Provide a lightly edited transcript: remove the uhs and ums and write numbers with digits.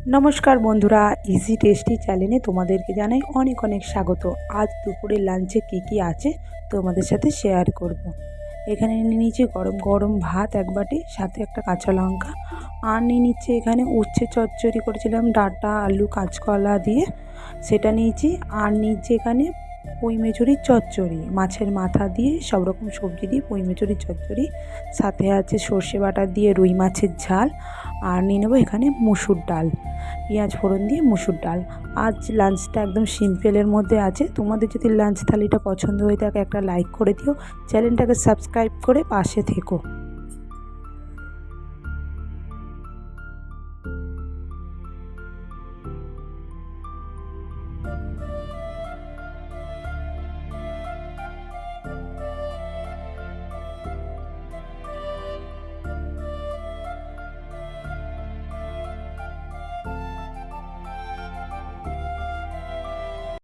নমস্কার বন্ধুরা, easy tasty চ্যানেলে তোমাদেরকে জানাই অনেক অনেক স্বাগত। আজ দুপুরের লাঞ্চে কি আছে তোমাদের সাথে শেয়ার করব। এখানে নিয়ে নিয়েছি গরম গরম ভাত এক বাটি, সাথে একটা কাঁচা লঙ্কা। আর নিয়ে নিচ্ছে এখানে উচ্ছে চচ্চড়ি করেছিলাম ডাঁটা আলু কাঁচকলা দিয়ে, সেটা নিয়েছি। আর নিয়েছি এখানে পুঁই মেচুরির চচ্চড়ি, মাছের মাথা দিয়ে সব রকম সবজি দিয়ে পুঁই মেচুরির চচ্চড়ি। সাথে আছে সর্ষে বাটা দিয়ে রুই মাছের ঝাল। আর নিয়ে নেবো এখানে মুসুর ডাল, পেঁয়াজ ফোড়ন দিয়ে মুসুর ডাল। আজ লাঞ্চটা একদম সিম্পলের মধ্যে আছে। তোমাদের যদি লাঞ্চ থালিটা পছন্দ হয়ে থাকে একটা লাইক করে দিও, চ্যানেলটাকে সাবস্ক্রাইব করে পাশে থেকো।